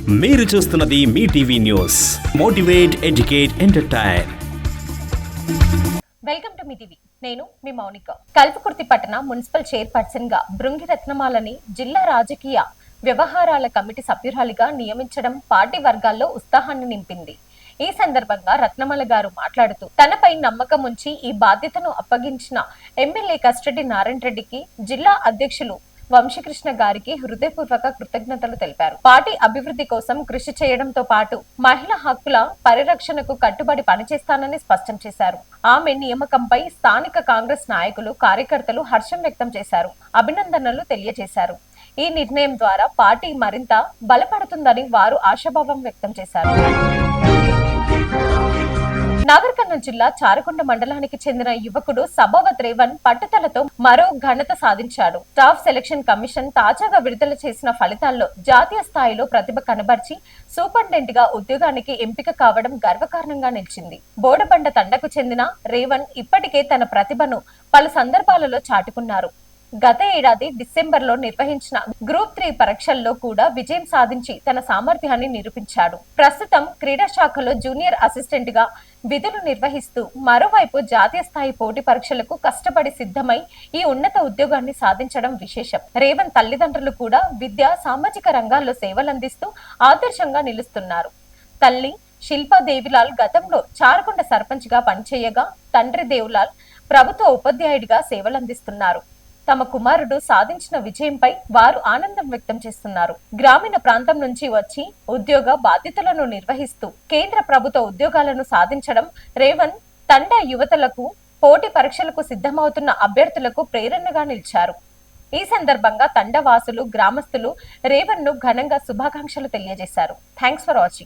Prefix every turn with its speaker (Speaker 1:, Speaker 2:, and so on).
Speaker 1: మీరు చూస్తున్నది మీ TV news. Motivate, educate, entertain.
Speaker 2: Welcome to మీ టీవీ. నేను మీ మౌనిక. కల్వకుర్తి పట్టణ మున్సిపల్ చైర్పర్సన్ గా బృంగి రత్నమాలని జిల్లా రాజకీయ వ్యవహారాల కమిటీ సభ్యురాలిగా నియమించడం పార్టీ వర్గాల్లో ఉత్సాహాన్ని నింపింది. ఈ సందర్భంగా రత్నమాల గారు మాట్లాడుతూ తనపై నమ్మకం ఉంచి ఈ బాధ్యతను అప్పగించిన ఎమ్మెల్యే కస్టడీ నారాయణ రెడ్డికి, జిల్లా అధ్యక్షులు వంశీకృష్ణ గారికి హృదయపూర్వక కృతజ్ఞతలు తెలిపారు. పార్టీ అభివృద్ధి కోసం కృషి చేయడంతో పాటు మహిళా హక్కుల పరిరక్షణకు కట్టుబడి పనిచేస్తానని స్పష్టం చేశారు. ఆమె నియామకంపై స్థానిక కాంగ్రెస్ నాయకులు, కార్యకర్తలు హర్షం వ్యక్తం చేశారు, అభినందనలు తెలియజేశారు. ఈ నిర్ణయం ద్వారా పార్టీ మరింత బలపడుతుందని వారు ఆశాభావం వ్యక్తం చేశారు. నాగర్ కర్నూలు జిల్లా చారకొండ మండలానికి చెందిన యువకుడు సబావత్ రేవన్ పట్టుదలతో మరో ఘనత సాధించాడు. స్టాఫ్ సెలక్షన్ కమిషన్ తాజాగా విడుదల చేసిన ఫలితాల్లో జాతీయ స్థాయిలో ప్రతిభ కనబర్చి సూపరింటెండెంట్ గా ఉద్యోగానికి ఎంపిక కావడం గర్వకారణంగా నిలిచింది. బోడబండ తండకు చెందిన రేవన్ ఇప్పటికే తన ప్రతిభను పలు సందర్భాలలో చాటుకున్నారు. గత ఏడాది డిసెంబర్లో నిర్వహించిన గ్రూప్ 3 పరీక్షల్లో కూడా విజయం సాధించి తన సామర్థ్యాన్ని నిరూపించాడు. ప్రస్తుతం క్రీడా శాఖలో జూనియర్ అసిస్టెంట్ గా విధులు నిర్వహిస్తూ మరోవైపు జాతీయ స్థాయి పోటీ పరీక్షలకు కష్టపడి సిద్ధమై ఈ ఉన్నత ఉద్యోగాన్ని సాధించడం విశేషం. రేవన్ తల్లిదండ్రులు కూడా విద్యా, సామాజిక రంగాల్లో సేవలందిస్తూ ఆదర్శంగా నిలుస్తున్నారు. తల్లి శిల్పా దేవిలాల్ గతంలో చారకొండ సర్పంచ్ గా పనిచేయగా, తండ్రి దేవిలాల్ ప్రభుత్వ ఉపాధ్యాయుడిగా సేవలందిస్తున్నారు. తమ కుమారుడు సాధించిన విజయంపై వారు ఆనందం వ్యక్తం చేస్తున్నారు. గ్రామీణ ప్రాంతం నుంచి వచ్చి ఉద్యోగ బాధ్యతలను నిర్వహిస్తూ కేంద్ర ప్రభుత్వ ఉద్యోగాలను సాధించడం రేవన్ తండా యువతలకు, పోటీ పరీక్షలకు సిద్ధమవుతున్న అభ్యర్థులకు ప్రేరణగా నిలిచారు. ఈ సందర్భంగా తండవాసులు, గ్రామస్తులు రేవన్ ను ఘనంగా శుభాకాంక్షలు తెలియజేశారు. Thanks for watching.